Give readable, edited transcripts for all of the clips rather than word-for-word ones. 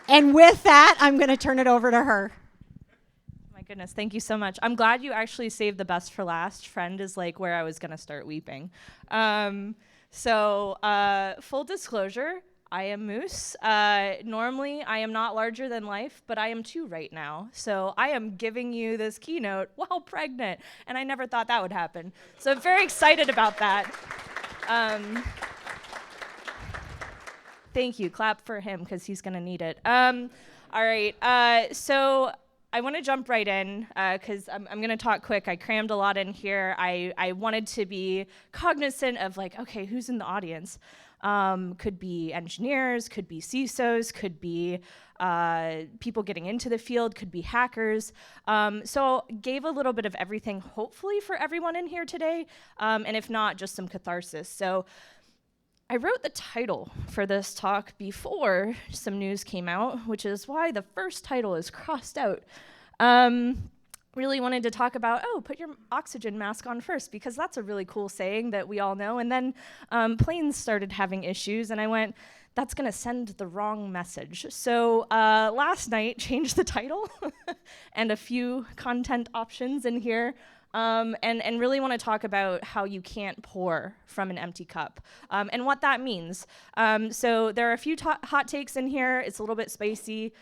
And with that, I'm going to turn it over to her. My goodness, thank you so much. I'm glad you actually saved the best for last. Friend is like where I was gonna start weeping. Full disclosure, I am Moose. Normally, I am not larger than life, but I am too right now. So I am giving you this keynote while pregnant, and I never thought that would happen. So I'm very excited about that. Thank you. Clap for him because he's going to need it. All right. So I want to jump right in because I'm going to talk quick. I crammed a lot in here. I wanted to be cognizant of like, okay, who's in the audience? Could be engineers, could be CISOs, could be people getting into the field, could be hackers. So gave a little bit of everything, hopefully for everyone in here today. And if not, just some catharsis. So I wrote the title for this talk before some news came out, which is why the first title is crossed out. Really wanted to talk about, put your oxygen mask on first, because that's a really cool saying that we all know. And then planes started having issues, and I went, that's going to send the wrong message. So last night, changed the title and a few content options in here. And really want to talk about how you can't pour from an empty cup and what that means. So there are a few hot takes in here. It's a little bit spicy.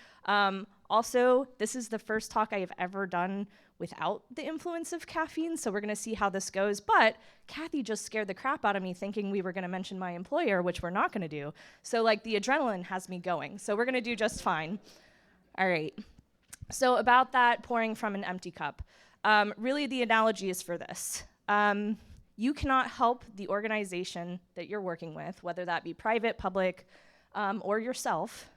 Also, this is the first talk I have ever done without the influence of caffeine, so we're going to see how this goes. But Kathy just scared the crap out of me thinking we were going to mention my employer, which we're not going to do. So like the adrenaline has me going. So we're going to do just fine. All right. So about that pouring from an empty cup. Really, the analogy is for this. You cannot help the organization that you're working with, whether that be private, public, or yourself,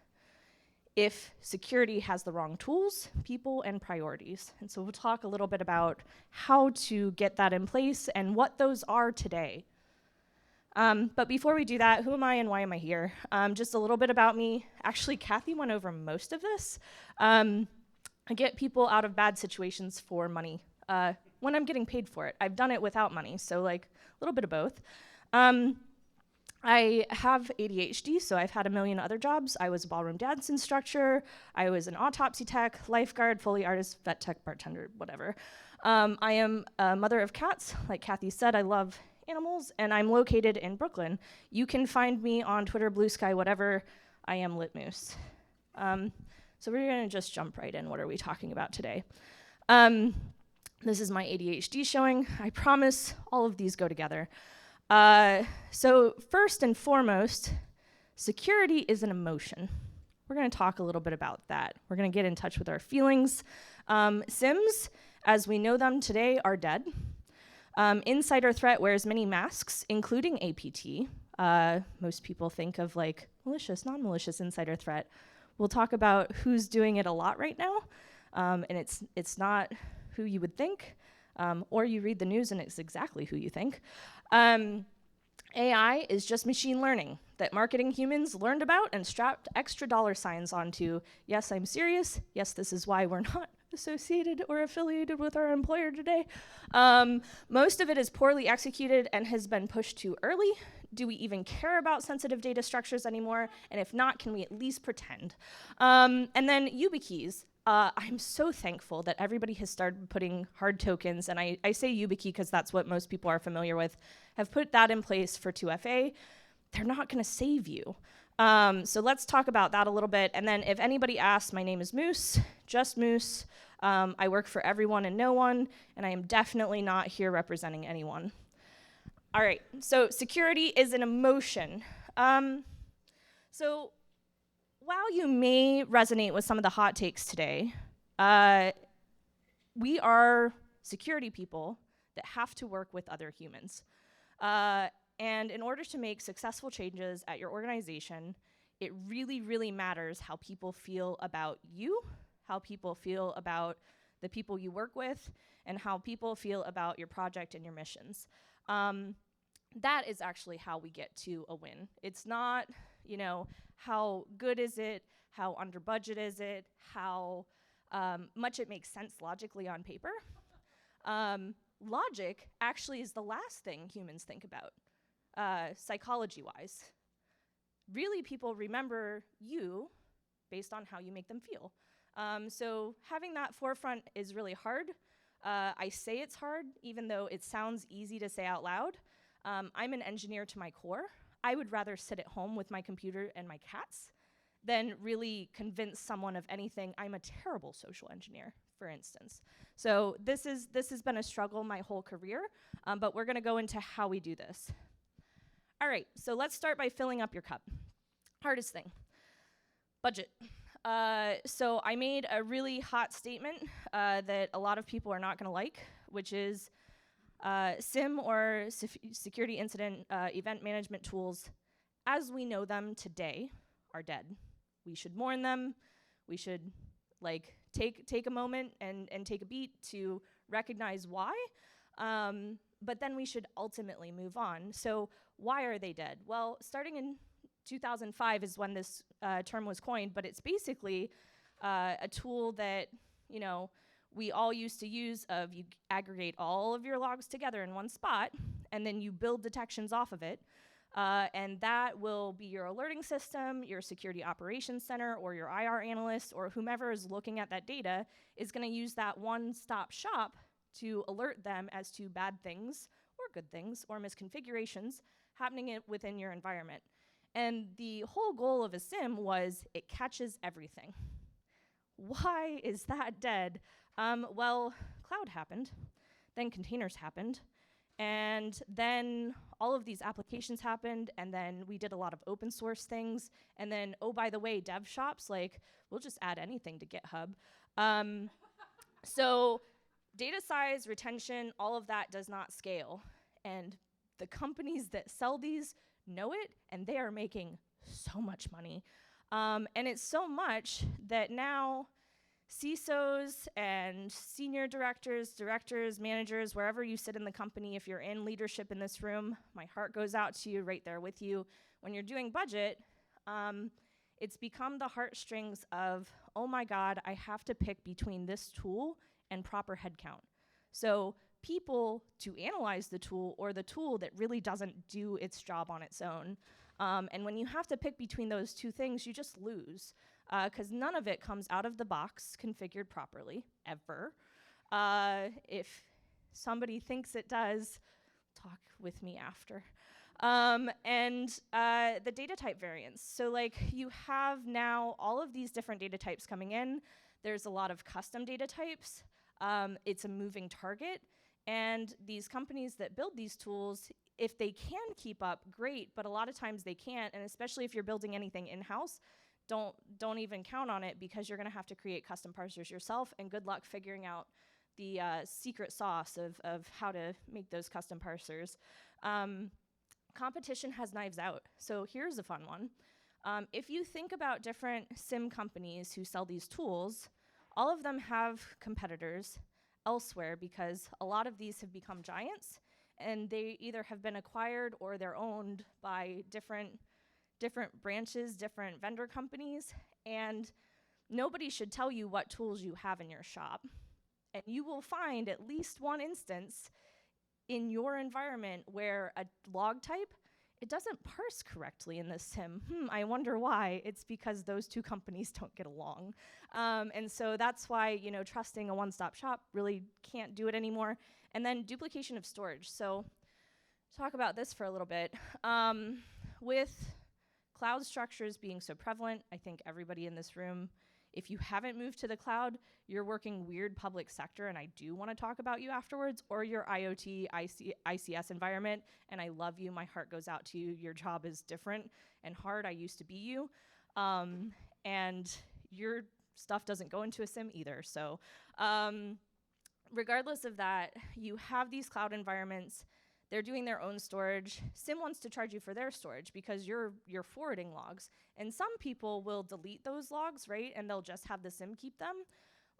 if security has the wrong tools, people, and priorities. And so we'll talk a little bit about how to get that in place and what those are today. But before we do that, who am I and why am I here? Just a little bit about me. Actually, Kathy went over most of this. I get people out of bad situations for money when I'm getting paid for it. I've done it without money, so like a little bit of both. I have ADHD, so I've had a million other jobs. I was a ballroom dance instructor. I was an autopsy tech, lifeguard, Foley artist, vet tech, bartender, whatever. I am a mother of cats. Like Kathy said, I love animals, and I'm located in Brooklyn. You can find me on Twitter, Blue Sky, whatever. I am LitMoose. So we're going to just jump right in. What are we talking about today? This is my ADHD showing. I promise all of these go together. So first and foremost, security is an emotion. We're going to talk a little bit about that. We're going to get in touch with our feelings. Sims, as we know them today, are dead. Insider threat wears many masks, including APT. Most people think of like malicious, non-malicious insider threat. We'll talk about who's doing it a lot right now, and it's not who you would think, or you read the news and it's exactly who you think. AI is just machine learning that marketing humans learned about and strapped extra dollar signs onto. Yes, I'm serious. Yes, this is why we're not associated or affiliated with our employer today. Most of it is poorly executed and has been pushed too early. Do we even care about sensitive data structures anymore? And if not, can we at least pretend? And then YubiKeys. I'm so thankful that everybody has started putting hard tokens, and I say YubiKey because that's what most people are familiar with, have put that in place for 2FA. They're not going to save you. So let's talk about that a little bit. And then if anybody asks, my name is Moose, just Moose. I work for everyone and no one, and I am definitely not here representing anyone. All right, so security is an emotion. So while you may resonate with some of the hot takes today, we are security people that have to work with other humans. And in order to make successful changes at your organization, it really, really matters how people feel about you, how people feel about the people you work with, and how people feel about your project and your missions. That is actually how we get to a win. It's not, how good is it, how under budget is it, how much it makes sense logically on paper. Logic actually is the last thing humans think about, psychology-wise. Really, people remember you based on how you make them feel. So having that forefront is really hard. I say it's hard, even though it sounds easy to say out loud. I'm an engineer to my core. I would rather sit at home with my computer and my cats than really convince someone of anything. I'm a terrible social engineer, for instance. So this has been a struggle my whole career, but we're gonna go into how we do this. All right, so let's start by filling up your cup. Hardest thing, budget. So I made a really hot statement that a lot of people are not gonna like, which is SIM or security incident event management tools, as we know them today, are dead. We should mourn them. We should take a moment and take a beat to recognize why. But then we should ultimately move on. So why are they dead? Well, starting in 2005 is when this term was coined, but it's basically a tool that, we all used to use of you aggregate all of your logs together in one spot, and then you build detections off of it. And that will be your alerting system, your security operations center, or your IR analyst, or whomever is looking at that data is gonna use that one-stop shop to alert them as to bad things, or good things, or misconfigurations happening within your environment. And the whole goal of a SIM was it catches everything. Why is that dead? Well, cloud happened, then containers happened, and then all of these applications happened, and then we did a lot of open source things, and then, oh, by the way, dev shops, we'll just add anything to GitHub. So data size, retention, all of that does not scale. And the companies that sell these know it, and they are making so much money. And it's so much that now CISOs and senior directors, managers, wherever you sit in the company, if you're in leadership in this room, my heart goes out to you right there with you. When you're doing budget, it's become the heartstrings of, oh my God, I have to pick between this tool and proper headcount. So people to analyze the tool or the tool that really doesn't do its job on its own. And when you have to pick between those two things, you just lose, because none of it comes out of the box configured properly, ever. If somebody thinks it does, talk with me after. And the data type variance. So you have now all of these different data types coming in. There's a lot of custom data types. It's a moving target. And these companies that build these tools, if they can keep up, great, but a lot of times they can't, and especially if you're building anything in-house, don't even count on it, because you're gonna have to create custom parsers yourself, and good luck figuring out the secret sauce of how to make those custom parsers. Competition has knives out, so here's a fun one. If you think about different SIM companies who sell these tools, all of them have competitors elsewhere, because a lot of these have become giants, and they either have been acquired or they're owned by different branches, different vendor companies, and nobody should tell you what tools you have in your shop. And you will find at least one instance in your environment where a log type, it doesn't parse correctly in this SIM. I wonder why. It's because those two companies don't get along. And so that's why, trusting a one-stop shop really can't do it anymore. And then duplication of storage. So talk about this for a little bit. With cloud structures being so prevalent, I think everybody in this room, if you haven't moved to the cloud, you're working weird public sector, and I do want to talk about you afterwards, or your IoT, ICS environment, and I love you, my heart goes out to you. Your job is different and hard. I used to be you. And your stuff doesn't go into a SIM either. So regardless of that, you have these cloud environments. They're doing their own storage. SIM wants to charge you for their storage because you're forwarding logs. And some people will delete those logs, right? And they'll just have the SIM keep them.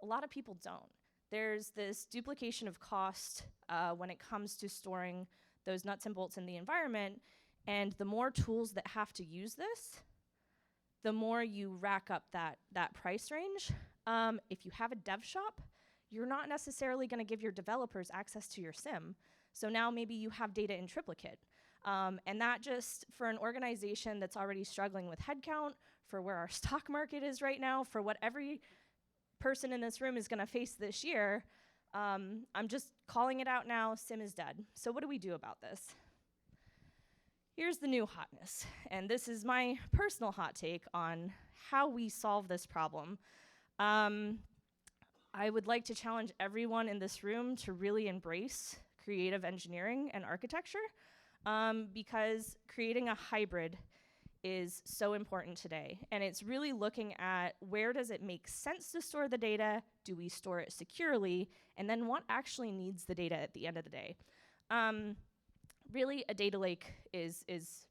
A lot of people don't. There's this duplication of cost when it comes to storing those nuts and bolts in the environment. And the more tools that have to use this, the more you rack up that price range. If you have a dev shop, you're not necessarily going to give your developers access to your SIM. So now maybe you have data in triplicate. And that just, for an organization that's already struggling with headcount, for where our stock market is right now, for what every person in this room is going to face this year, I'm just calling it out now, SIM is dead. So what do we do about this? Here's the new hotness, and this is my personal hot take on how we solve this problem. I would like to challenge everyone in this room to really embrace creative engineering and architecture, because creating a hybrid is so important today. And it's really looking at, where does it make sense to store the data? Do we store it securely? And then what actually needs the data at the end of the day? Really, a data lake is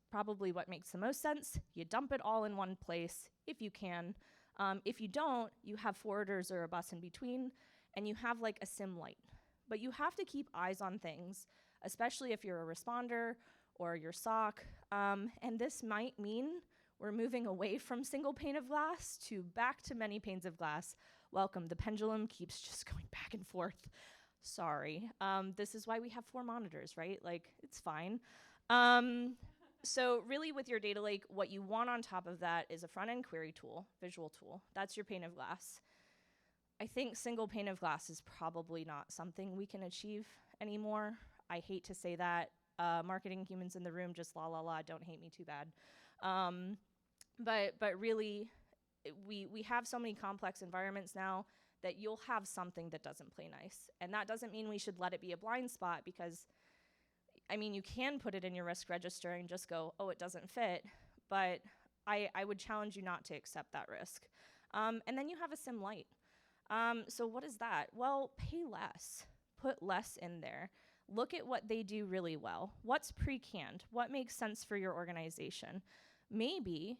probably what makes the most sense. You dump it all in one place if you can. If you don't, you have forwarders or a bus in between, and you have like a SIM light. But you have to keep eyes on things, especially if you're a responder or your SOC. And this might mean we're moving away from single pane of glass to back to many panes of glass. Welcome, the pendulum keeps just going back and forth. Sorry. This is why we have 4 monitors, right? Like, it's fine. So really with your data lake, what you want on top of that is a front-end query tool, visual tool. That's your pane of glass. I think single pane of glass is probably not something we can achieve anymore. I hate to say that. Marketing humans in the room, just la la la, don't hate me too bad. But really, we have so many complex environments now that you'll have something that doesn't play nice. And that doesn't mean we should let it be a blind spot, because I mean, you can put it in your risk register and just go, oh, it doesn't fit, but I would challenge you not to accept that risk. And then you have a SIM light. So what is that? Well, pay less, put less in there. Look at what they do really well. What's pre-canned? What makes sense for your organization? Maybe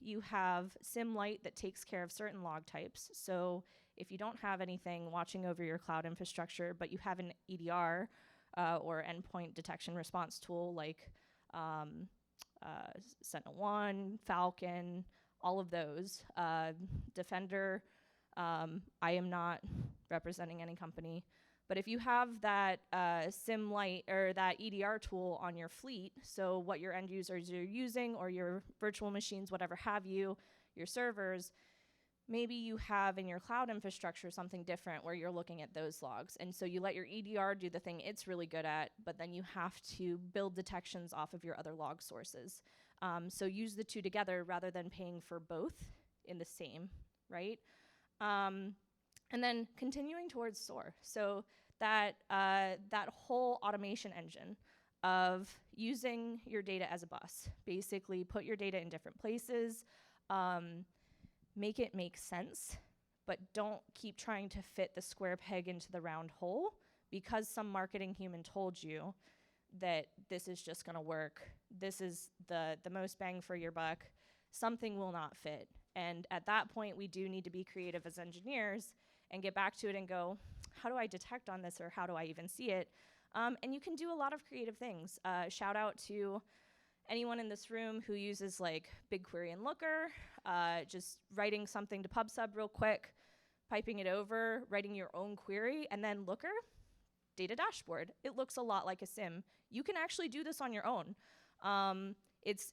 you have SIM light that takes care of certain log types. So if you don't have anything watching over your cloud infrastructure, but you have an EDR, or endpoint detection response tool like Sentinel-1, Falcon, all of those. Defender, I am not representing any company, but if you have that SIM light or that EDR tool on your fleet, so what your end users are using, or your virtual machines, whatever have you, your servers, maybe you have in your cloud infrastructure something different where you're looking at those logs. And so you let your EDR do the thing it's really good at, but then you have to build detections off of your other log sources. So use the two together rather than paying for both in the same, right? And then continuing towards SOAR. So that whole automation engine of using your data as a bus, basically put your data in different places, make it make sense, but don't keep trying to fit the square peg into the round hole because some marketing human told you that this is just gonna work, this is the most bang for your buck. Something will not fit. And at that point, we do need to be creative as engineers and get back to it and go, how do I detect on this, or how do I even see it? And you can do a lot of creative things. Shout out to anyone in this room who uses like BigQuery and Looker, just writing something to PubSub real quick, piping it over, writing your own query, and then Looker, data dashboard. It looks a lot like a SIM. You can actually do this on your own. It's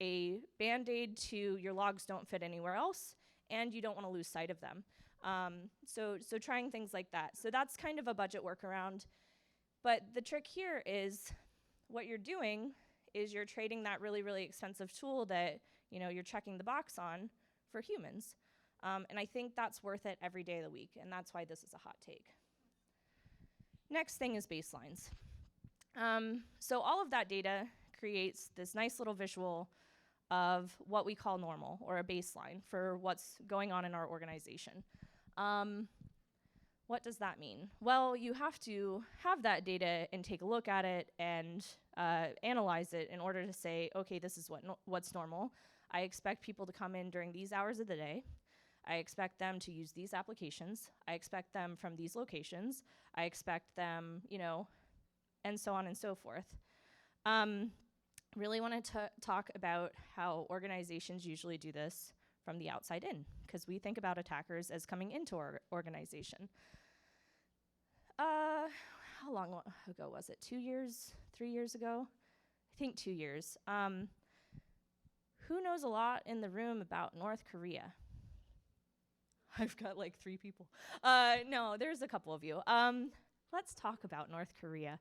a Band-Aid to your logs don't fit anywhere else, and you don't want to lose sight of them. So trying things like that. So that's kind of a budget workaround. But the trick here is what you're doing is you're trading that really, really expensive tool that you're checking the box on for humans. And I think that's worth it every day of the week, and that's why this is a hot take. Next thing is baselines. So all of that data creates this nice little visual of what we call normal, or a baseline for what's going on in our organization. What does that mean? Well, you have to have that data and take a look at it and analyze it in order to say, okay, this is what's normal. I expect people to come in during these hours of the day. I expect them to use these applications. I expect them from these locations. I expect them, and so on and so forth. Really wanted to talk about how organizations usually do this from the outside in, because we think about attackers as coming into our organization. how long ago was it? 2 years, 3 years ago? I think 2 years. Who knows a lot in the room about North Korea? I've got like 3 people. No, there's a couple of you. Let's talk about North Korea.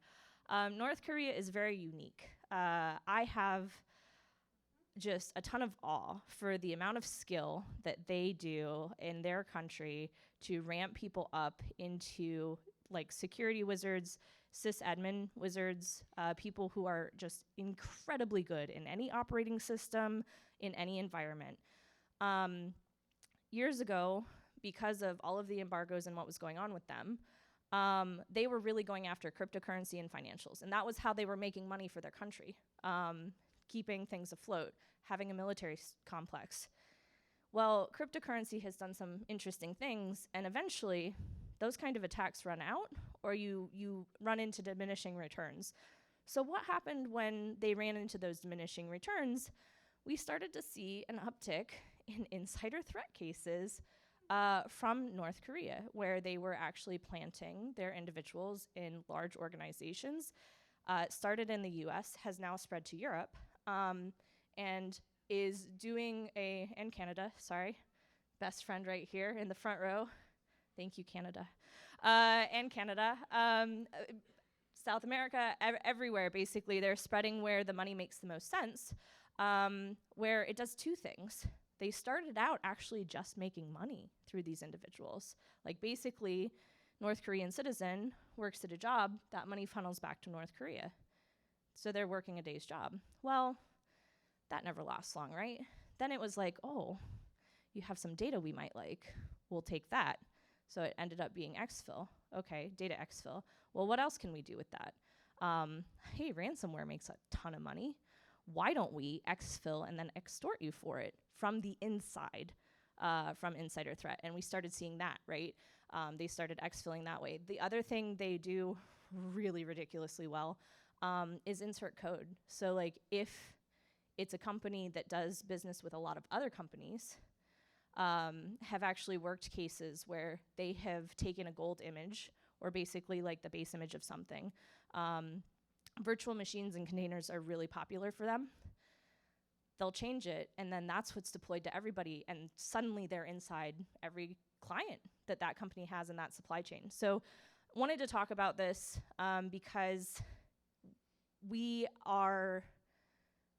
North Korea is very unique. I have just a ton of awe for the amount of skill that they do in their country to ramp people up into like security wizards, sysadmin wizards, people who are just incredibly good in any operating system, in any environment. Years ago, because of all of the embargoes and what was going on with them, they were really going after cryptocurrency and financials. And that was how they were making money for their country, keeping things afloat, having a military complex. Well, cryptocurrency has done some interesting things, and eventually those kind of attacks run out, or you run into diminishing returns. So what happened when they ran into those diminishing returns? We started to see an uptick in insider threat cases from North Korea, where they were actually planting their individuals in large organizations. It started in the US, has now spread to Europe, and is doing and Canada, sorry, best friend right here in the front row. Thank you, Canada. And Canada. South America, everywhere, basically. They're spreading where the money makes the most sense, where it does 2 things. They started out actually just making money through these individuals. Like basically, North Korean citizen works at a job, that money funnels back to North Korea. So they're working a day's job. Well, that never lasts long, right? Then it was like, oh, you have some data we might like. We'll take that. So it ended up being exfil. Okay, data exfil. Well, what else can we do with that? Hey, ransomware makes a ton of money. Why don't we exfil and then extort you for it from the inside, from insider threat? And we started seeing that, right? They started exfilling that way. The other thing they do really ridiculously well is insert code. So like if it's a company that does business with a lot of other companies, have actually worked cases where they have taken a gold image, or basically like the base image of something. Virtual machines and containers are really popular for them. They'll change it, and then that's what's deployed to everybody, and suddenly they're inside every client that that company has in that supply chain. So wanted to talk about this because we are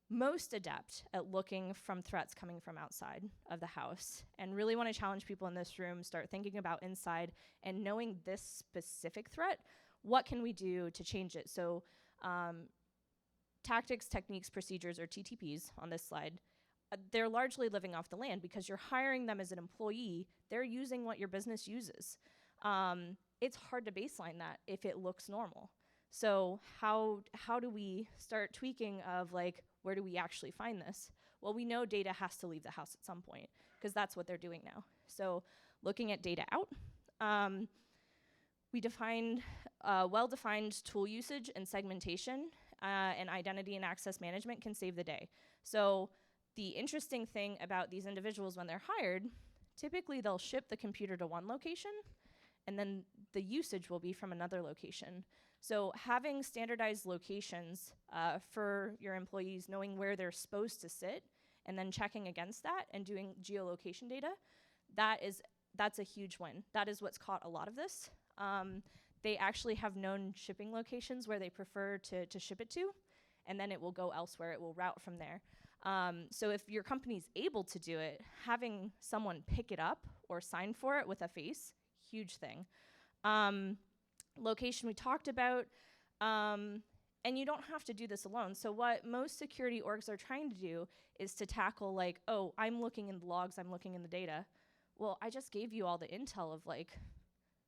most adept at looking from threats coming from outside of the house, and really want to challenge people in this room, start thinking about inside and knowing this specific threat, what can we do to change it? So tactics, techniques, procedures, or TTPs on this slide, they're largely living off the land because you're hiring them as an employee. They're using what your business uses. It's hard to baseline that if it looks normal. So how do we start tweaking of like, where do we actually find this? Well, we know data has to leave the house at some point because that's what they're doing now. So looking at data out, we defined well-defined tool usage and segmentation, and identity and access management can save the day. So the interesting thing about these individuals when they're hired, typically they'll ship the computer to one location, and then the usage will be from another location. So having standardized locations for your employees, knowing where they're supposed to sit, and then checking against that and doing geolocation data, that's a huge win. That is what's caught a lot of this. They actually have known shipping locations where they prefer to ship it to, and then it will go elsewhere. It will route from there. So if your company's able to do it, having someone pick it up or sign for it with a face, huge thing. Location we talked about, and you don't have to do this alone. So what most security orgs are trying to do is to tackle like, oh, I'm looking in the logs, I'm looking in the data. Well, I just gave you all the intel of like,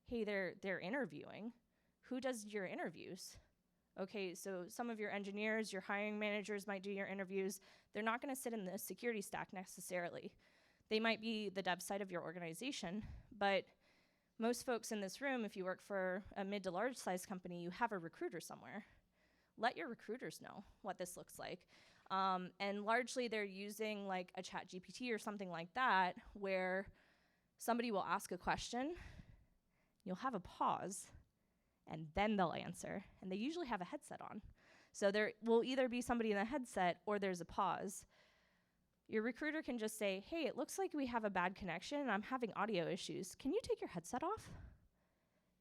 hey, they're interviewing. Who does your interviews? Okay, so some of your engineers, your hiring managers might do your interviews. They're not gonna sit in the security stack necessarily. They might be the dev side of your organization, but most folks in this room, if you work for a mid to large size company, you have a recruiter somewhere. Let your recruiters know what this looks like. And largely they're using like a ChatGPT or something like that, where somebody will ask a question, you'll have a pause, and then they'll answer. And they usually have a headset on. So there will either be somebody in the headset or there's a pause. Your recruiter can just say, hey, it looks like we have a bad connection and I'm having audio issues. Can you take your headset off?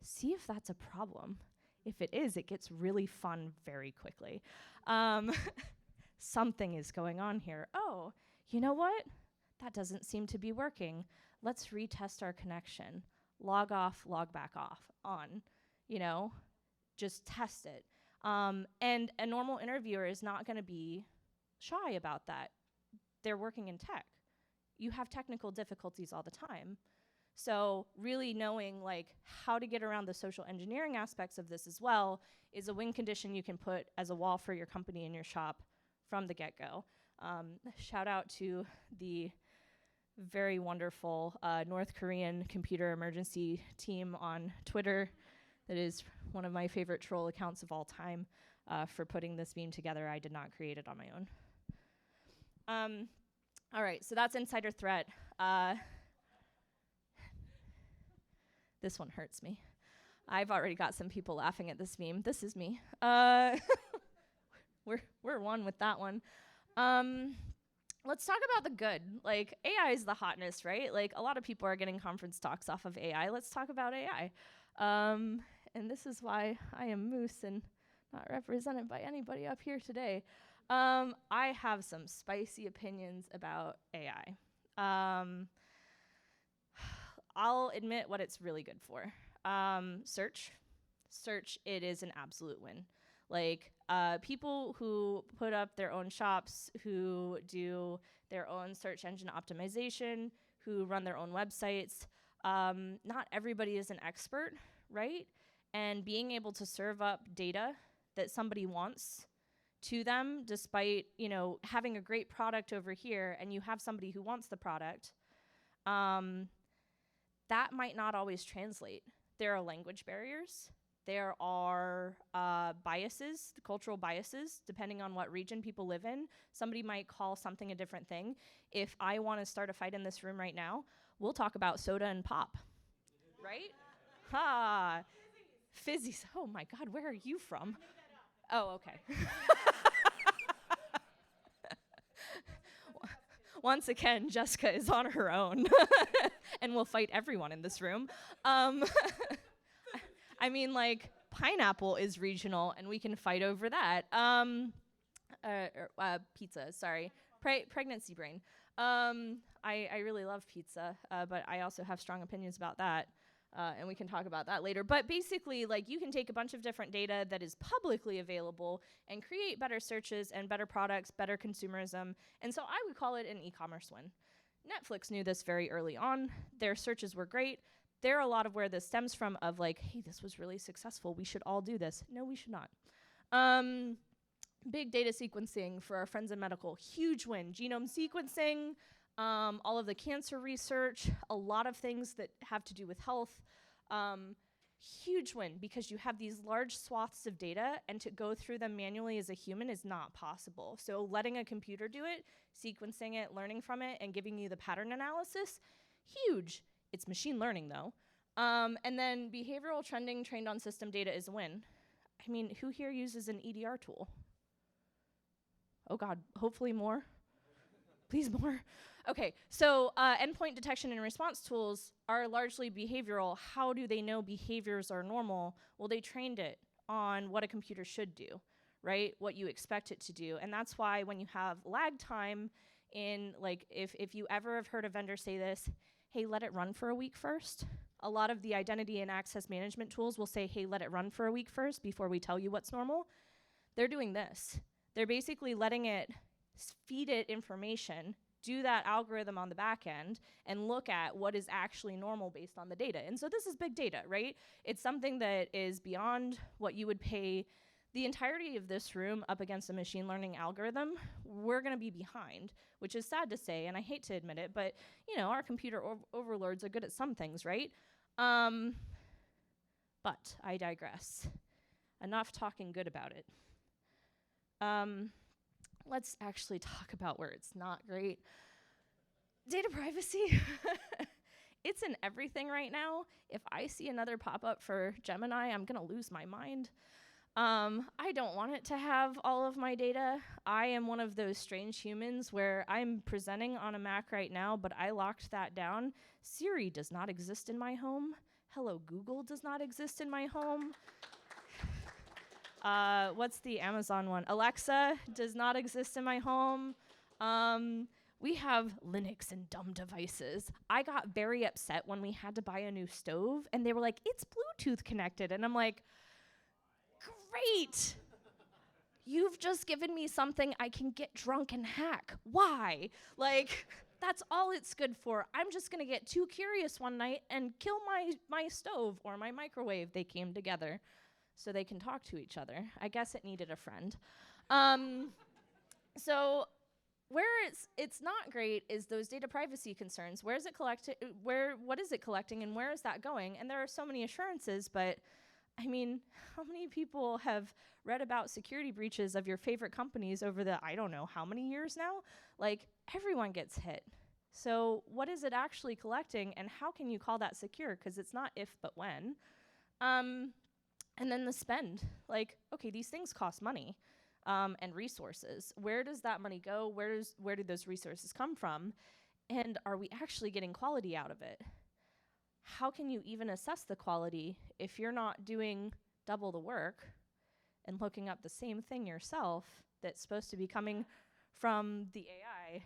See if that's a problem. If it is, it gets really fun very quickly. Something is going on here. Oh, you know what? That doesn't seem to be working. Let's retest our connection. Log off, log back off, on, just test it. And a normal interviewer is not going to be shy about that. They're working in tech. You have technical difficulties all the time. So really knowing how to get around the social engineering aspects of this as well is a win condition you can put as a wall for your company and your shop from the get-go. Shout out to the very wonderful North Korean computer emergency team on Twitter. That is one of my favorite troll accounts of all time for putting this meme together. I did not create it on my own. All right, so that's insider threat. This one hurts me. I've already got some people laughing at this meme. This is me. We're one with that one. Let's talk about the good. AI is the hotness, right? A lot of people are getting conference talks off of AI. Let's talk about AI. And this is why I am Moose and not represented by anybody up here today. I have some spicy opinions about AI. I'll admit what it's really good for. Search, it is an absolute win. People who put up their own shops, who do their own search engine optimization, who run their own websites, not everybody is an expert, right? And being able to serve up data that somebody wants to them, despite, having a great product over here and you have somebody who wants the product, that might not always translate. There are language barriers. There are biases, cultural biases, depending on what region people live in. Somebody might call something a different thing. If I want to start a fight in this room right now, we'll talk about soda and pop, right? Ha! Fizzies. Oh my God, where are you from? Oh, okay. Once again, Jessica is on her own and will fight everyone in this room. Pineapple is regional and we can fight over that. Pizza, sorry. Pregnancy brain. I really love pizza, but I also have strong opinions about that. And we can talk about that later. But basically, you can take a bunch of different data that is publicly available and create better searches and better products, better consumerism. And so I would call it an e-commerce win. Netflix knew this very early on. Their searches were great. They're a lot of where this stems from of hey, this was really successful. We should all do this. No, we should not. Big data sequencing for our friends in medical. Huge win. Genome sequencing. All of the cancer research, a lot of things that have to do with health. Huge win because you have these large swaths of data and to go through them manually as a human is not possible. So letting a computer do it, sequencing it, learning from it, and giving you the pattern analysis, huge. It's machine learning though. And then behavioral trending trained on system data is a win. Who here uses an EDR tool? Oh God, hopefully more. Please more. Okay, so endpoint detection and response tools are largely behavioral. How do they know behaviors are normal? Well, they trained it on what a computer should do, right? What you expect it to do. And that's why when you have lag time in, if you ever have heard a vendor say this, hey, let it run for a week first. A lot of the identity and access management tools will say, hey, let it run for a week first before we tell you what's normal. They're doing this. They're basically letting it feed it information, do that algorithm on the back end, and look at what is actually normal based on the data. And so this is big data, right? It's something that is beyond what you would pay the entirety of this room up against a machine learning algorithm. We're gonna be behind, which is sad to say, and I hate to admit it, but our computer overlords are good at some things, right? But I digress. Enough talking good about it. Let's actually talk about where it's not great. Data privacy. it's in everything right now. If I see another pop-up for Gemini, I'm gonna lose my mind. I don't want it to have all of my data. I am one of those strange humans where I'm presenting on a Mac right now, but I locked that down. Siri does not exist in my home. Hello, Google does not exist in my home. What's the Amazon one? Alexa does not exist in my home. We have Linux and dumb devices. I got very upset when we had to buy a new stove, and they were like, it's Bluetooth connected. And I'm like, great. You've just given me something I can get drunk and hack. Why? Like, that's all it's good for. I'm just gonna get too curious one night and kill my stove or my microwave. They came together so they can talk to each other. I guess it needed a friend. So where it's not great is those data privacy concerns. Where is it collected? What is it collecting, and where is that going? And there are so many assurances, but I mean, how many people have read about security breaches of your favorite companies over the, I don't know how many years now? Like, everyone gets hit. So what is it actually collecting, and how can you call that secure? Because it's not if, but when. And then the spend. Like, okay, these things cost money and resources. Where does that money go? Where do those resources come from? And are we actually getting quality out of it? How can you even assess the quality if you're not doing double the work and looking up the same thing yourself that's supposed to be coming from the AI?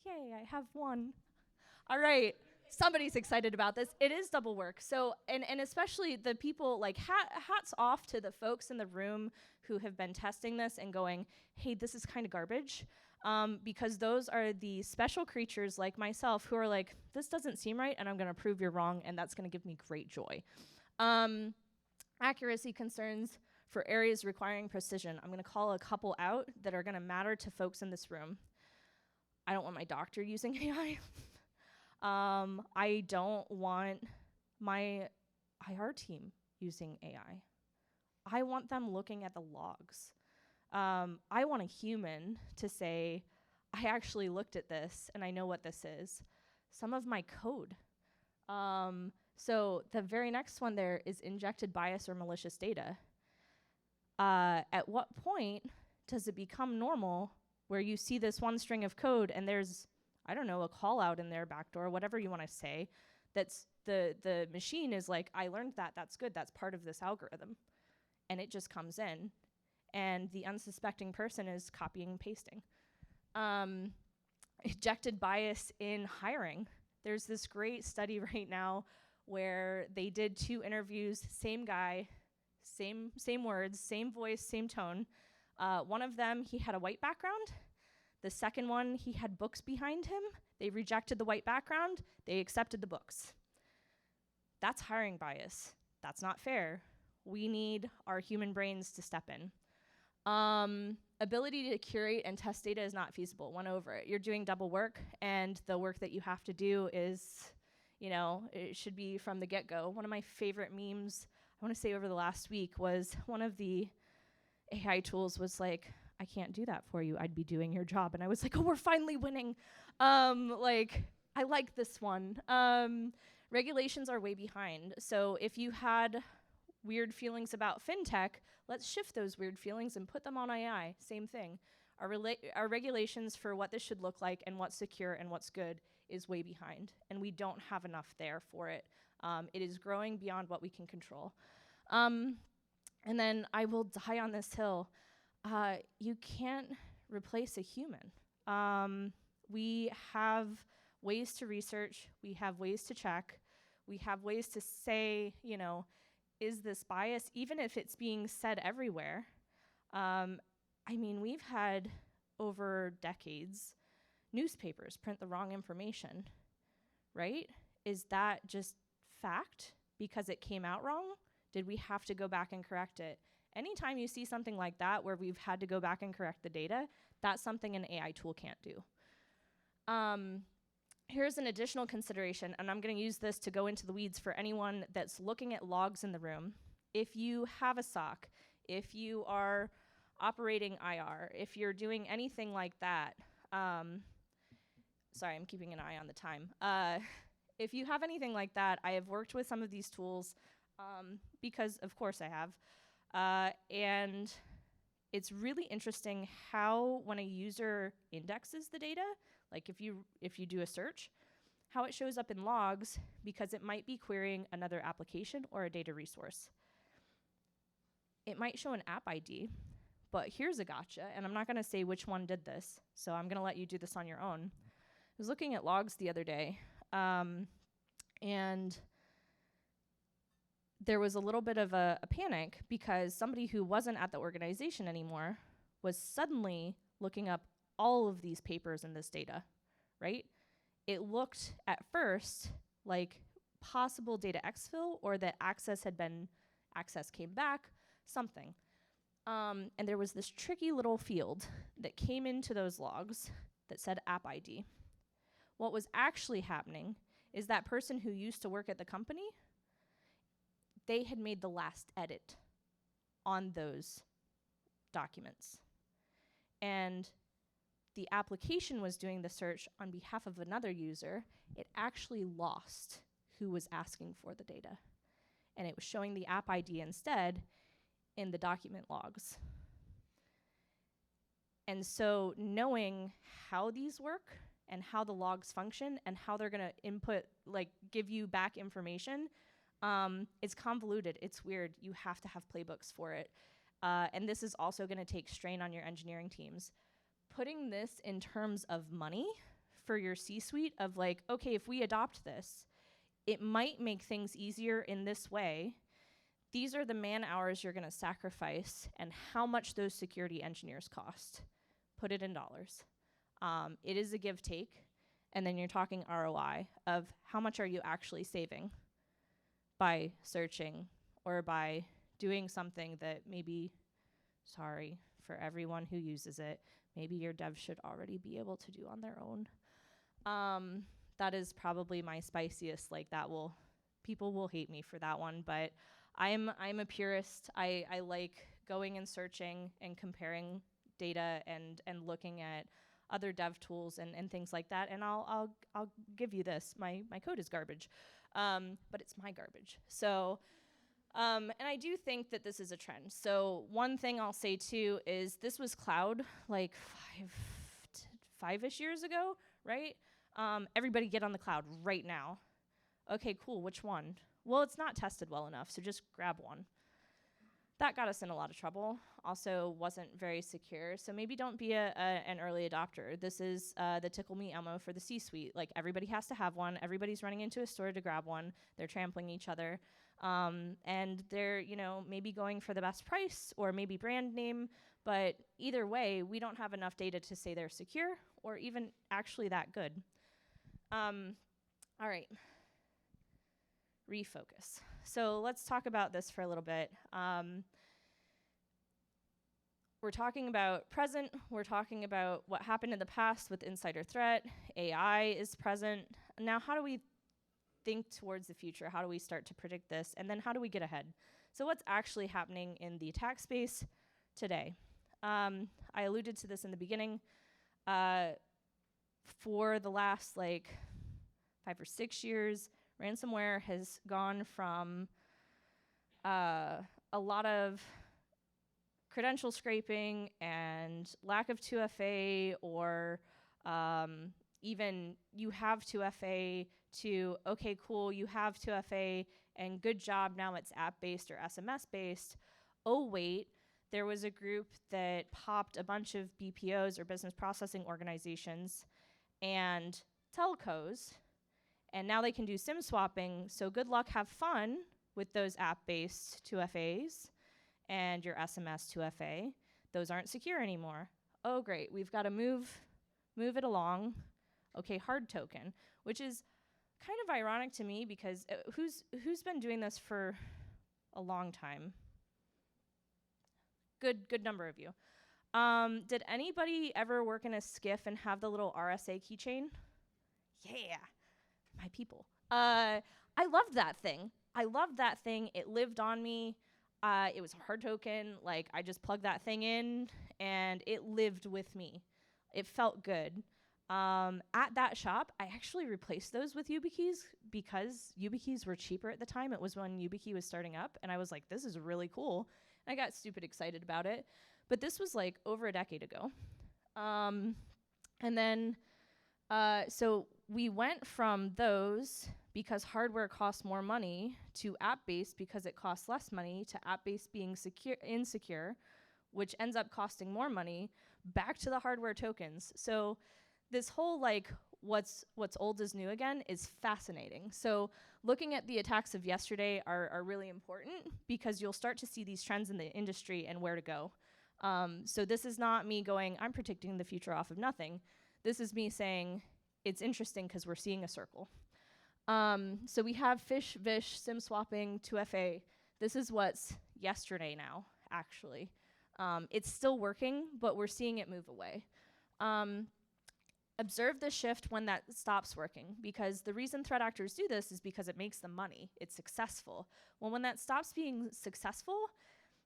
Yay, I have one. All right, somebody's excited about this. It is double work. So, and especially the people, like hats off to the folks in the room who have been testing this and going, hey, this is kind of garbage. Because those are the special creatures like myself who are like, this doesn't seem right, and I'm gonna prove you're wrong, and that's gonna give me great joy. Accuracy concerns for areas requiring precision. I'm gonna call a couple out that are gonna matter to folks in this room. I don't want my doctor using AI. I don't want my IR team using AI. I want them looking at the logs. I want a human to say, I actually looked at this and I know what this is. Some of my code. So the very next one there is injected bias or malicious data. At what point does it become normal where you see this one string of code and there's, I don't know, a call out in there, backdoor, whatever you want to say, that's the machine is like, I learned that, that's good, that's part of this algorithm. And it just comes in. And the unsuspecting person is copying and pasting. Ejected bias in hiring. There's this great study right now where they did 2 interviews, same guy, same words, same voice, same tone. One of them, he had a white background. The second one, he had books behind him. They rejected the white background. They accepted the books. That's hiring bias. That's not fair. We need our human brains to step in. Ability to curate and test data is not feasible. Went over it. You're doing double work, and the work that you have to do is, you know, it should be from the get-go. One of my favorite memes, I want to say over the last week, was one of the AI tools was like, I can't do that for you. I'd be doing your job. And I was like, oh, we're finally winning. Like, I like this one. Regulations are way behind. So if you had weird feelings about fintech, let's shift those weird feelings and put them on AI. Same thing. Our regulations for what this should look like and what's secure and what's good is way behind, and we don't have enough there for it. It is growing beyond what we can control. And then I will die on this hill. You can't replace a human. We have ways to research, we have ways to check, we have ways to say, you know, is this bias, even if it's being said everywhere. I mean, we've had over decades newspapers print the wrong information, right? Is that just fact because it came out wrong? Did we have to go back and correct it? Anytime you see something like that where we've had to go back and correct the data, that's something an AI tool can't do. Here's an additional consideration, and I'm going to use this to go into the weeds for anyone that's looking at logs in the room. If you have a SOC, if you are operating IR, if you're doing anything like that, sorry, I'm keeping an eye on the time. if you have anything like that, I have worked with some of these tools because, of course, I have. And it's really interesting how when a user indexes the data, like if you do a search, how it shows up in logs because it might be querying another application or a data resource. It might show an app ID, but here's a gotcha, and I'm not going to say which one did this, so I'm going to let you do this on your own. I was looking at logs the other day, and there was a little bit of a panic because somebody who wasn't at the organization anymore was suddenly looking up all of these papers in this data, right? It looked at first like possible data exfil or that access came back, something. And there was this tricky little field that came into those logs that said app ID. What was actually happening is that person who used to work at the company, they had made the last edit on those documents. And the application was doing the search on behalf of another user. It actually lost who was asking for the data. And it was showing the app ID instead in the document logs. And so knowing how these work and how the logs function and how they're gonna input, like give you back information, it's convoluted, it's weird. You have to have playbooks for it. And this is also gonna take strain on your engineering teams. Putting this in terms of money for your C-suite of like, okay, if we adopt this, it might make things easier in this way. These are the man hours you're gonna sacrifice and how much those security engineers cost. Put it in dollars. It is a give take, and then you're talking ROI of how much are you actually saving by searching or by doing something that maybe, sorry for everyone who uses it, maybe your devs should already be able to do on their own. That is probably my spiciest, like people will hate me for that one, but I'm a purist. I like going and searching and comparing data and looking at other dev tools and things like that. And I'll give you this. My code is garbage, but it's my garbage. So, and I do think that this is a trend. So one thing I'll say too is this was cloud like five-ish years ago, right? Everybody get on the cloud right now. Okay, cool, which one? Well, it's not tested well enough, so just grab one. That got us in a lot of trouble. Also wasn't very secure, so maybe don't be an early adopter. This is the tickle me Elmo for the C-suite. Like everybody has to have one. Everybody's running into a store to grab one. They're trampling each other. And they're, maybe going for the best price or maybe brand name, but either way, we don't have enough data to say they're secure or even actually that good. All right. Refocus. So let's talk about this for a little bit. We're talking about present. We're talking about what happened in the past with insider threat. AI is present. Now, how do we think towards the future? How do we start to predict this? And then how do we get ahead? So what's actually happening in the attack space today? I alluded to this in the beginning. For the last 5 or 6 years, ransomware has gone from a lot of credential scraping and lack of 2FA or even you have 2FA to, okay, cool, you have 2FA and good job, now it's app-based or SMS-based. Oh, wait, there was a group that popped a bunch of BPOs or business processing organizations and telcos, and now they can do SIM swapping, so good luck, have fun with those app-based 2FAs and your SMS 2FA. Those aren't secure anymore. Oh, great, we've got to move it along. Okay, hard token, which is kind of ironic to me because who's been doing this for a long time? Good number of you. Did anybody ever work in a skiff and have the little RSA keychain? Yeah, my people. I loved that thing. It lived on me. It was a hard token. I just plugged that thing in and it lived with me. It felt good. At that shop, I actually replaced those with YubiKeys because YubiKeys were cheaper at the time. It was when YubiKey was starting up, and I was like, this is really cool. And I got stupid excited about it. But this was like over a decade ago. And then, so we went from those because hardware costs more money to app-based because it costs less money to app-based being insecure, which ends up costing more money, back to the hardware tokens. So this whole like what's old is new again is fascinating. So looking at the attacks of yesterday are really important because you'll start to see these trends in the industry and where to go. So this is not me going, I'm predicting the future off of nothing. This is me saying it's interesting because we're seeing a circle. So we have Fish, Vish, SIM swapping, 2FA. This is what's yesterday now, actually. It's still working, but we're seeing it move away. Observe the shift when that stops working, because the reason threat actors do this is because it makes them money. It's successful. Well, when that stops being successful,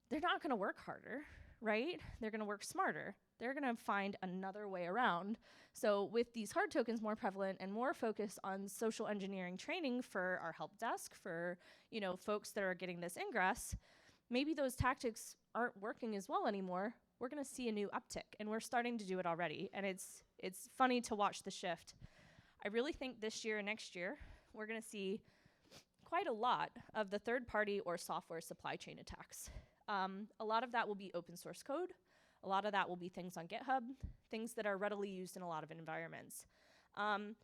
they're not going to work harder, right? They're going to work smarter. They're going to find another way around. So with these hard tokens more prevalent and more focused on social engineering training for our help desk, for folks that are getting this ingress, maybe those tactics aren't working as well anymore. We're going to see a new uptick, and we're starting to do it already. And it's funny to watch the shift. I really think this year and next year, we're going to see quite a lot of the third-party or software supply chain attacks. A lot of that will be open source code. A lot of that will be things on GitHub, things that are readily used in a lot of environments. And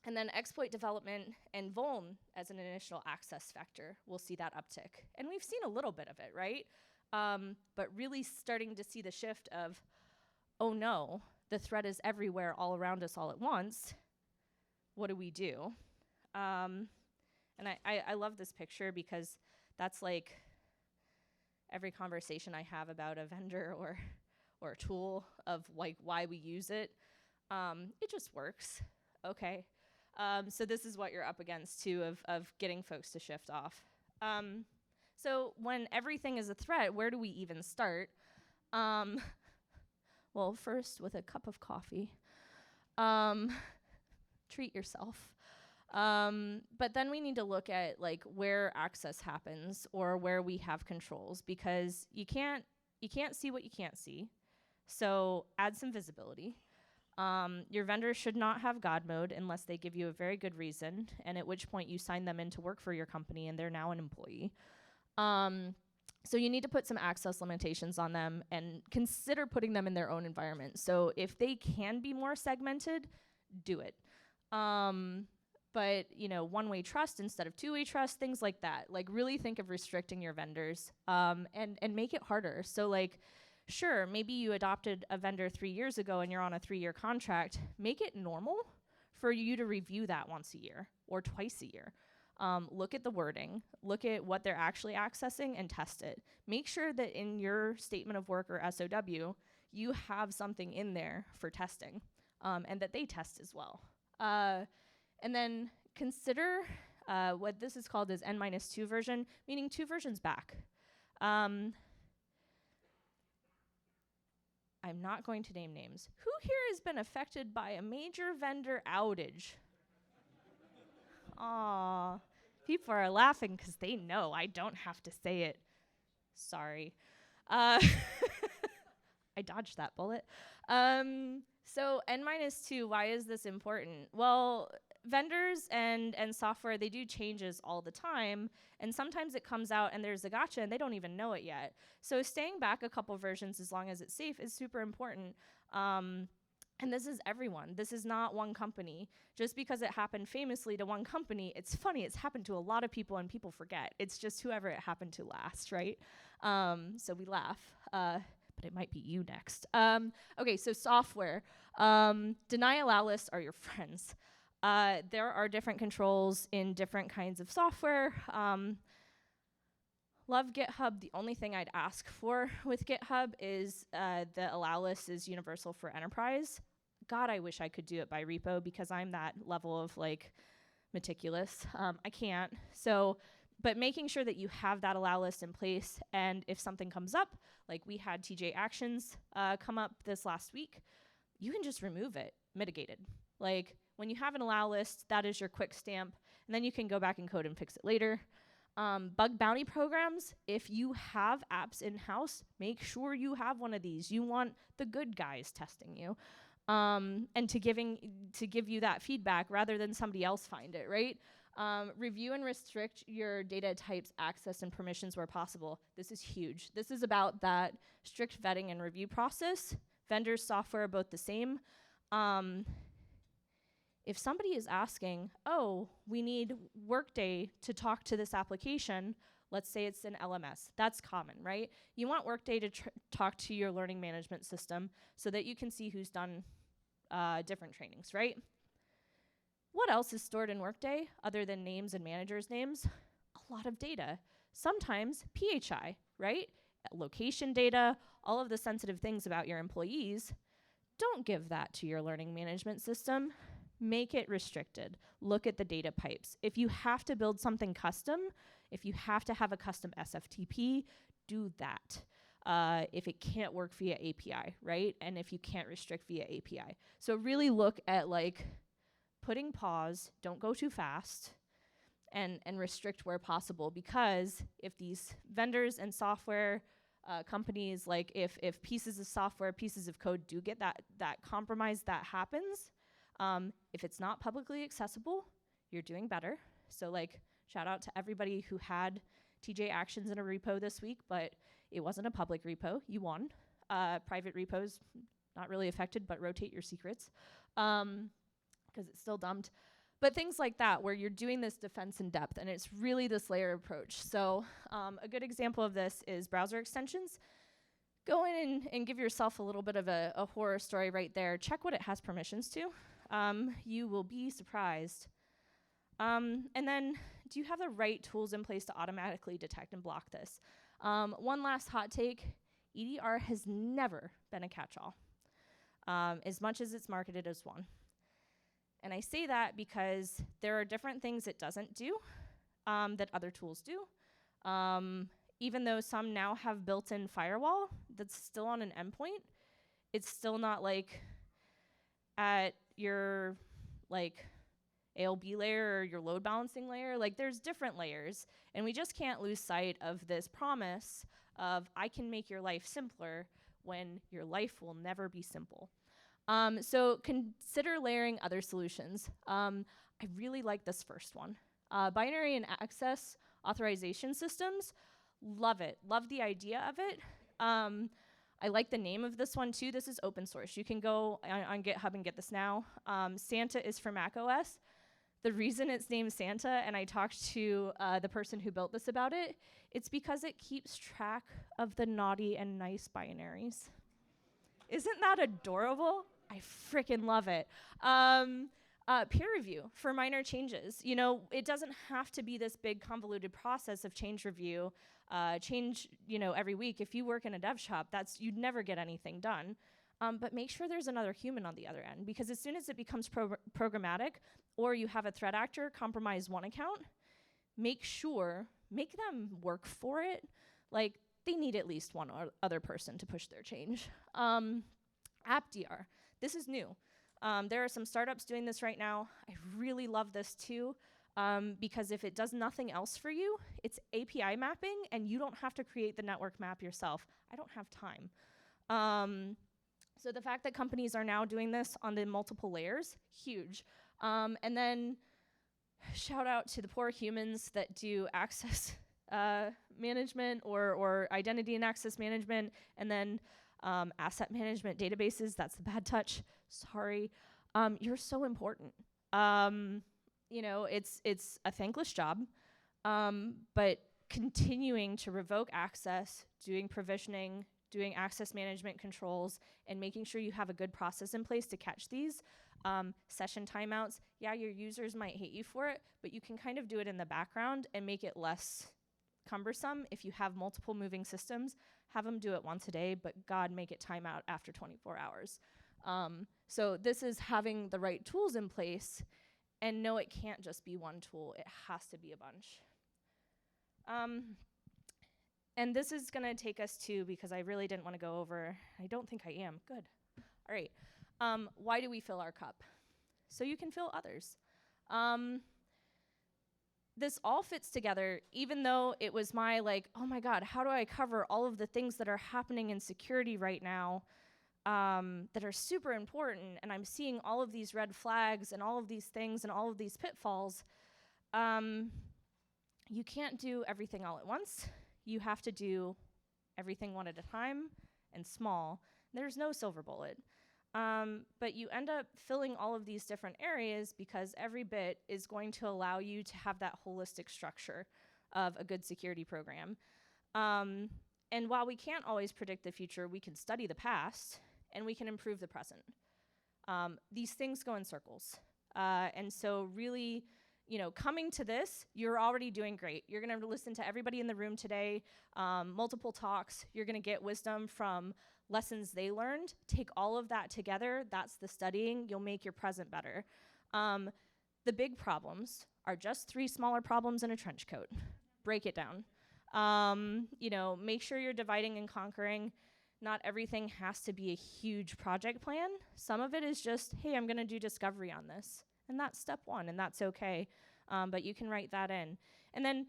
then exploit development and vuln as an initial access factor, we'll see that uptick. And we've seen a little bit of it, right? But really starting to see the shift of, oh no, the threat is everywhere, all around us, all at once. What do we do? And I love this picture because that's like every conversation I have about a vendor or a tool of like why we use it. It just works, okay? So this is what you're up against too of getting folks to shift off. So when everything is a threat, where do we even start? Well, first with a cup of coffee. Treat yourself. But then we need to look at like where access happens or where we have controls, because you can't see what you can't see. So add some visibility. Your vendor should not have God mode unless they give you a very good reason, and at which point you sign them in to work for your company and they're now an employee. So you need to put some access limitations on them and consider putting them in their own environment. So if they can be more segmented, do it. But one-way trust instead of two-way trust, things like that. Like really think of restricting your vendors and make it harder. So like, sure, maybe you adopted a vendor 3 years ago and you're on a 3-year contract. Make it normal for you to review that once a year or twice a year. Look at the wording, look at what they're actually accessing and test it. Make sure that in your statement of work or SOW, you have something in there for testing and that they test as well. And then consider what this is called as N-2 version, meaning 2 versions back. I'm not going to name names. Who here has been affected by a major vendor outage? Aw, people are laughing because they know I don't have to say it. Sorry. I dodged that bullet. So N-2, why is this important? Well, vendors and software, they do changes all the time, and sometimes it comes out and there's a gotcha and they don't even know it yet. So staying back a couple versions as long as it's safe is super important. And this is everyone. This is not one company. Just because it happened famously to one company, it's funny, it's happened to a lot of people and people forget. It's just whoever it happened to last, right? So we laugh. But it might be you next. Okay, so software. Deny allow lists are your friends. There are different controls in different kinds of software. Love GitHub. The only thing I'd ask for with GitHub is the allow list is universal for enterprise. God, I wish I could do it by repo because I'm that level of like meticulous. I can't. So, but making sure that you have that allow list in place, and if something comes up, like we had TJ Actions come up this last week, you can just remove it. mitigated. Like when you have an allow list, that is your quick stamp, and then you can go back and code and fix it later. Bug bounty programs, if you have apps in-house, make sure you have one of these. You want the good guys testing you. And to give you that feedback rather than somebody else find it, right? Review and restrict your data types, access, and permissions where possible. This is huge. This is about that strict vetting and review process. Vendors, software are both the same. If somebody is asking, oh, we need Workday to talk to this application, let's say it's an LMS. That's common, right? You want Workday to talk to your learning management system so that you can see who's done different trainings, right? What else is stored in Workday other than names and managers' names? A lot of data. Sometimes PHI, right? Location data, all of the sensitive things about your employees. Don't give that to your learning management system. Make it restricted. Look at the data pipes. If you have to build something custom, if you have to have a custom SFTP, do that. If it can't work via API, right? And if you can't restrict via API. So really look at like putting pause, don't go too fast, and restrict where possible, because if these vendors and software companies, like if pieces of software, pieces of code do get that compromise that happens, if it's not publicly accessible, you're doing better. So like shout out to everybody who had TJ actions in a repo this week, but it wasn't a public repo, you won. Private repos, not really affected, but rotate your secrets, because it's still dumped. But things like that, where you're doing this defense in depth, and it's really this layer approach. So a good example of this is browser extensions. Go in and give yourself a little bit of a horror story right there. Check what it has permissions to. You will be surprised. And then, do you have the right tools in place to automatically detect and block this? One last hot take, EDR has never been a catch-all, as much as it's marketed as one. And I say that because there are different things it doesn't do that other tools do. Even though some now have built-in firewall that's still on an endpoint, it's still not like at your like ALB layer or your load balancing layer. Like there's different layers, and we just can't lose sight of this promise of I can make your life simpler when your life will never be simple. So consider layering other solutions. I really like this first one. Binary and access authorization systems, love it. Love the idea of it. I like the name of this one too. This is open source. You can go on GitHub and get this now. Santa is for Mac OS. The reason it's named Santa, and I talked to the person who built this about it, it's because it keeps track of the naughty and nice binaries. Isn't that adorable? I freaking love it. Peer review for minor changes. You know, it doesn't have to be this big convoluted process of change review, every week. If you work in a dev shop, you'd never get anything done. But make sure there's another human on the other end, because as soon as it becomes programmatic, or you have a threat actor compromise one account, make them work for it. Like they need at least one other person to push their change. AppDR, this is new. There are some startups doing this right now. I really love this too, because if it does nothing else for you, it's API mapping, and you don't have to create the network map yourself. I don't have time. So the fact that companies are now doing this on the multiple layers, huge. And then shout out to the poor humans that do access management or identity and access management, and then asset management databases. That's the bad touch. Sorry. You're so important. It's a thankless job, but continuing to revoke access, doing provisioning, doing access management controls, and making sure you have a good process in place to catch these session timeouts. Yeah, your users might hate you for it, but you can kind of do it in the background and make it less cumbersome. If you have multiple moving systems, have them do it once a day, but God, make it timeout after 24 hours. So this is having the right tools in place, and no, it can't just be one tool. It has to be a bunch. And this is gonna take us to, because I really didn't wanna go over, I don't think I am, good. All right, Why do we fill our cup? So you can fill others. This all fits together, even though it was my oh my God, how do I cover all of the things that are happening in security right now that are super important, and I'm seeing all of these red flags and all of these things and all of these pitfalls. You can't do everything all at once. You have to do everything one at a time and small. There's no silver bullet. But you end up filling all of these different areas because every bit is going to allow you to have that holistic structure of a good security program. And while we can't always predict the future, we can study the past and we can improve the present. These things go in circles. And so really, coming to this, you're already doing great. You're going to listen to everybody in the room today, multiple talks. You're going to get wisdom from lessons they learned. Take all of that together. That's the studying. You'll make your present better. The big problems are just 3 smaller problems in a trench coat. Break it down. Make sure you're dividing and conquering. Not everything has to be a huge project plan. Some of it is just, hey, I'm going to do discovery on this. And that's step 1, and that's okay. But you can write that in. And then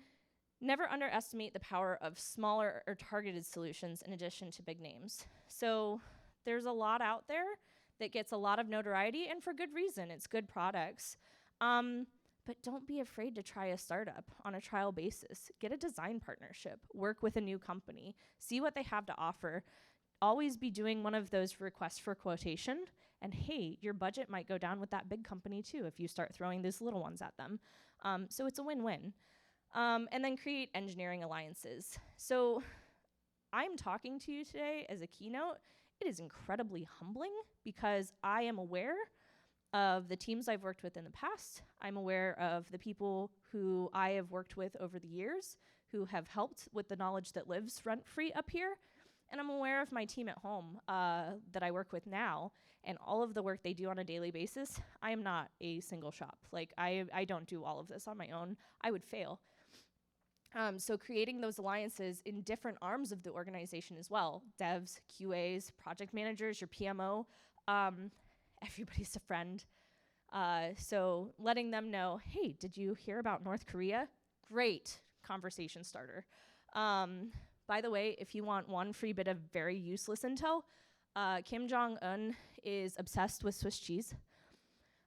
never underestimate the power of smaller or targeted solutions in addition to big names. So there's a lot out there that gets a lot of notoriety, and for good reason. It's good products. But don't be afraid to try a startup on a trial basis. Get a design partnership. Work with a new company. See what they have to offer. Always be doing one of those requests for quotation. And hey, your budget might go down with that big company too if you start throwing these little ones at them. So it's a win-win. And then create engineering alliances. So I'm talking to you today as a keynote. It is incredibly humbling because I am aware of the teams I've worked with in the past. I'm aware of the people who I have worked with over the years who have helped with the knowledge that lives rent-free up here. And I'm aware of my team at home that I work with now and all of the work they do on a daily basis. I am not a single shop. I don't do all of this on my own. I would fail. So creating those alliances in different arms of the organization as well, devs, QAs, project managers, your PMO, everybody's a friend. So letting them know, hey, did you hear about North Korea? Great conversation starter. By the way, if you want one free bit of very useless intel, Kim Jong-un is obsessed with Swiss cheese.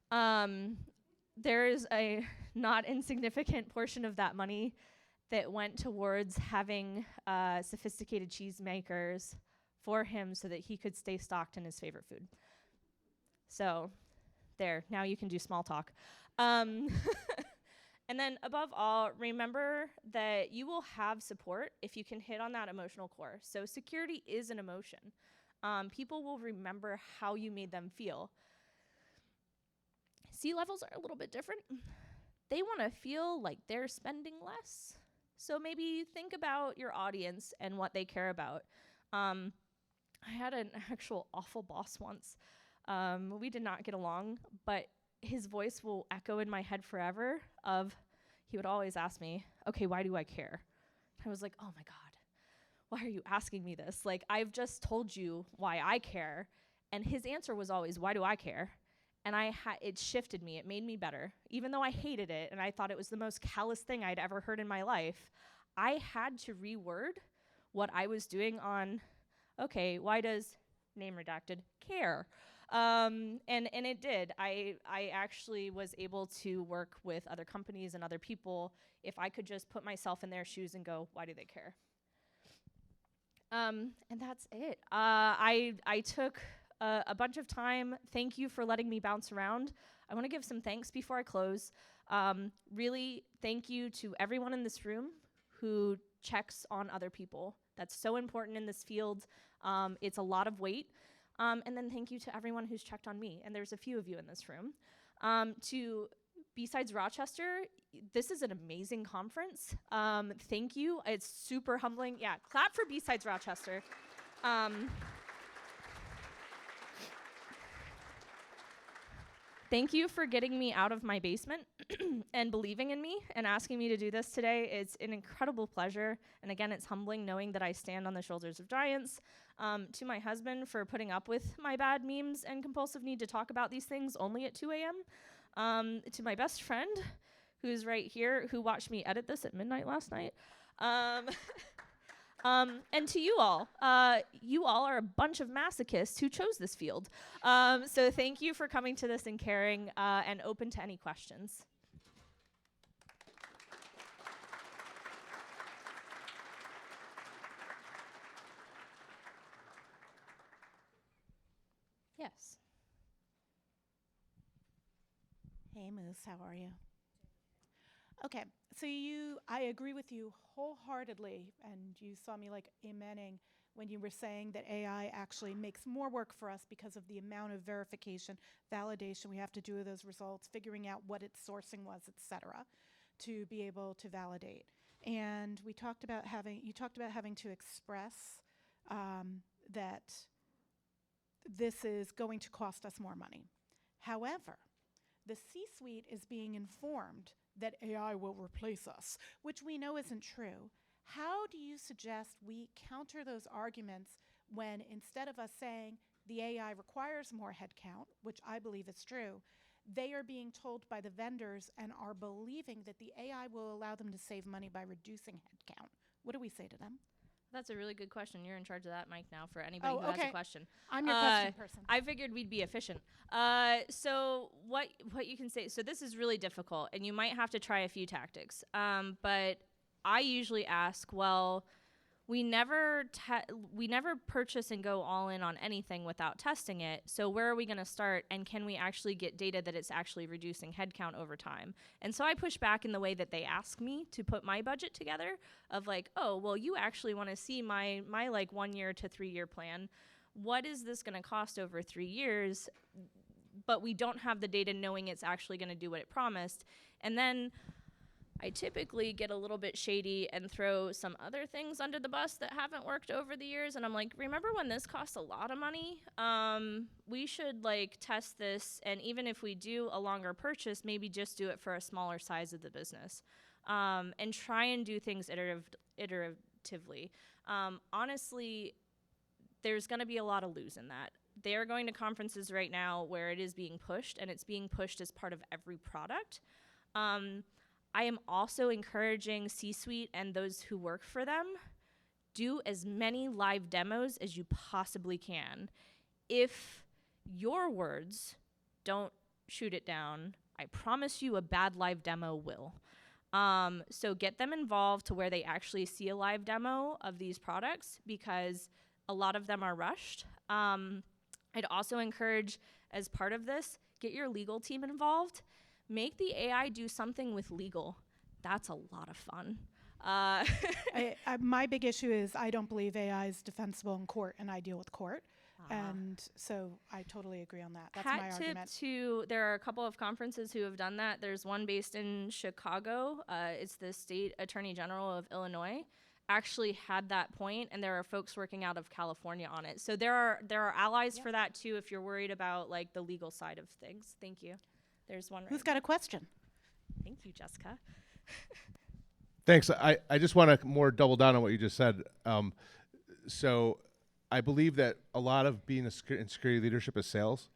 There is a not insignificant portion of that money that went towards having sophisticated cheesemakers for him so that he could stay stocked in his favorite food. So there, now you can do small talk. And then above all, remember that you will have support if you can hit on that emotional core. So security is an emotion. People will remember how you made them feel. C-levels are a little bit different. They want to feel like they're spending less. So maybe think about your audience and what they care about. I had an actual awful boss once. We did not get along, but his voice will echo in my head forever he would always ask me, okay, why do I care? I was like, oh my God, why are you asking me this? I've just told you why I care. And his answer was always, why do I care? And it shifted me. It made me better. Even though I hated it and I thought it was the most callous thing I'd ever heard in my life, I had to reword what I was doing on, okay, why does name redacted care? And it did. I actually was able to work with other companies and other people if I could just put myself in their shoes and go, why do they care? And that's it. I took a bunch of time. Thank you for letting me bounce around. I want to give some thanks before I close. Really, thank you to everyone in this room who checks on other people. That's so important in this field. It's a lot of weight. And then thank you to everyone who's checked on me. And there's a few of you in this room. To BSides Rochester, this is an amazing conference. Thank you. It's super humbling. Yeah, clap for BSides Rochester. Thank you for getting me out of my basement and believing in me and asking me to do this today. It's an incredible pleasure. And again, it's humbling knowing that I stand on the shoulders of giants. To my husband for putting up with my bad memes and compulsive need to talk about these things only at 2 a.m. To my best friend, who's right here, who watched me edit this at midnight last night. And to you all are a bunch of masochists who chose this field. So thank you for coming to this and caring and open to any questions. Yes. Hey Moose, how are you? Okay, so I agree with you wholeheartedly, and you saw me like amening when you were saying that AI actually makes more work for us because of the amount of verification, validation we have to do with those results, figuring out what its sourcing was, et cetera, to be able to validate. And you talked about having to express that this is going to cost us more money. However, the C-suite is being informed that AI will replace us, which we know isn't true. How do you suggest we counter those arguments when instead of us saying the AI requires more headcount, which I believe is true, they are being told by the vendors and are believing that the AI will allow them to save money by reducing headcount? What do we say to them? That's a really good question. You're in charge of that, Mike, now, for anybody who has a question. I'm your question person. I figured we'd be efficient. So what you can say, so this is really difficult, and you might have to try a few tactics. But I usually ask, well, we never purchase and go all in on anything without testing it. So where are we going to start, and can we actually get data that it's actually reducing headcount over time? And so I push back in the way that they ask me to put my budget together of like, oh, well, you actually want to see my like 1 year to 3 year plan. What is this going to cost over 3 years? But we don't have the data knowing it's actually going to do what it promised. And then I typically get a little bit shady and throw some other things under the bus that haven't worked over the years. And I'm like, remember when this cost a lot of money? We should like test this. And even if we do a longer purchase, maybe just do it for a smaller size of the business. And try and do things iteratively. Honestly, there's going to be a lot of lose in that. They're going to conferences right now where it is being pushed, and it's being pushed as part of every product. I am also encouraging C-suite and those who work for them, do as many live demos as you possibly can. If your words don't shoot it down, I promise you a bad live demo will. So get them involved to where they actually see a live demo of these products, because a lot of them are rushed. I'd also encourage, as part of this, get your legal team involved. Make the AI do something with legal. That's a lot of fun. My big issue is I don't believe AI is defensible in court, and I deal with court. And so I totally agree on that. That's my argument. There are a couple of conferences who have done that. There's one based in Chicago. It's the state attorney general of Illinois. Actually had that point, and there are folks working out of California on it. So there are allies for that too if you're worried about like the legal side of things. Thank you. There's one. Who's got a question? Thank you, Jessica. Thanks. I just want to more double down on what you just said. So I believe that a lot of being in security leadership is sales.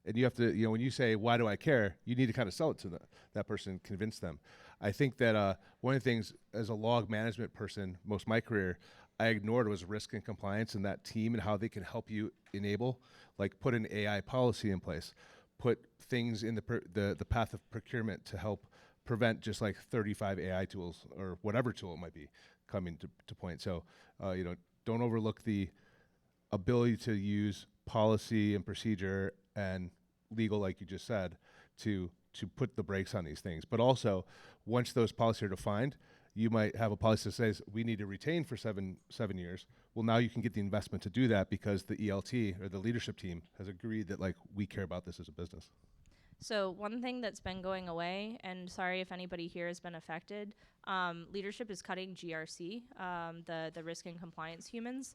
And you have to, when you say, why do I care? You need to kind of sell it to that person, convince them. I think that one of the things as a log management person, most of my career, I ignored was risk and compliance and that team and how they can help you enable, like put an AI policy in place, put things in the path of procurement to help prevent just like 35 AI tools or whatever tool it might be coming to point. So, don't overlook the ability to use policy and procedure and legal, like you just said, to put the brakes on these things. But also, once those policies are defined, you might have a policy that says we need to retain for seven years. Well, now you can get the investment to do that because the ELT or the leadership team has agreed that like we care about this as a business. So one thing that's been going away, and sorry if anybody here has been affected, leadership is cutting GRC, the risk and compliance humans.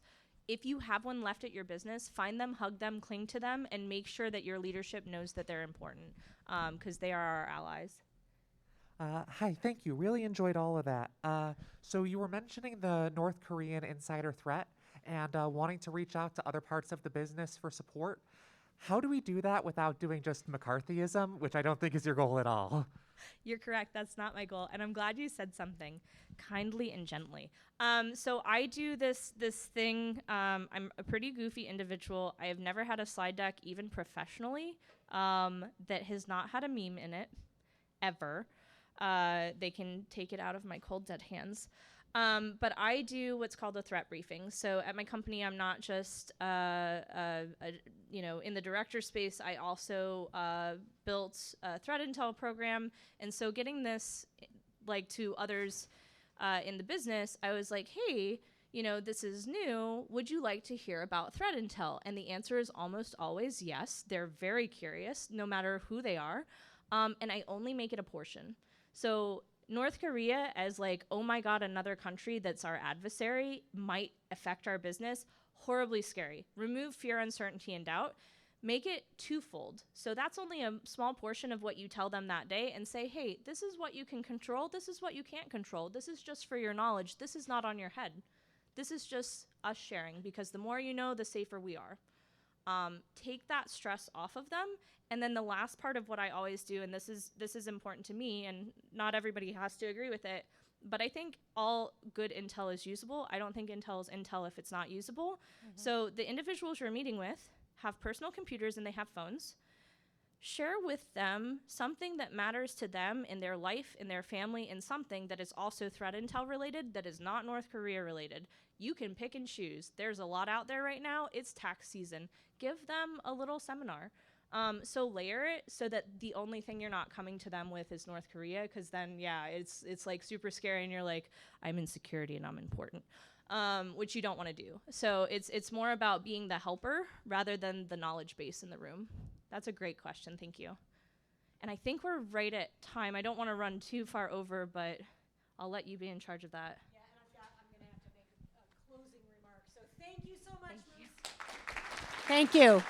if you have one left at your business, find them, hug them, cling to them, and make sure that your leadership knows that they're important, because they are our allies. Hi, thank you. Really enjoyed all of that. So you were mentioning the North Korean insider threat and wanting to reach out to other parts of the business for support. How do we do that without doing just McCarthyism, which I don't think is your goal at all? You're correct. That's not my goal, and I'm glad you said something kindly and gently. So I do this thing. I'm a pretty goofy individual. I have never had a slide deck, even professionally, that has not had a meme in it, ever. They can take it out of my cold dead hands. But I do what's called a threat briefing. So at my company, I'm not just, in the director space, I also built a threat intel program. And so getting this to others in the business, I was like, hey, this is new. Would you like to hear about threat intel? And the answer is almost always yes. They're very curious, no matter who they are. And I only make it a portion. So North Korea as oh my God, another country that's our adversary might affect our business, horribly scary. Remove fear, uncertainty, and doubt. Make it twofold. So that's only a small portion of what you tell them that day, and say, hey, this is what you can control. This is what you can't control. This is just for your knowledge. This is not on your head. This is just us sharing, because the more you know, the safer we are. Take that stress off of them. And then the last part of what I always do, and this is important to me, and not everybody has to agree with it, but I think all good intel is usable. I don't think intel is intel if it's not usable. So the individuals you're meeting with have personal computers and they have phones. Share with them something that matters to them in their life, in their family, and something that is also threat intel related that is not North Korea related. You can pick and choose. There's a lot out there right now. It's tax season. Give them a little seminar. So layer it so that the only thing you're not coming to them with is North Korea, because then, yeah, it's super scary and you're like, I'm in security and I'm important, which you don't want to do. So it's more about being the helper rather than the knowledge base in the room. That's a great question. Thank you. And I think we're right at time. I don't want to run too far over, but I'll let you be in charge of that. Yeah, and I'm going to have to make a closing remark. So thank you so much, Moose. Thank you.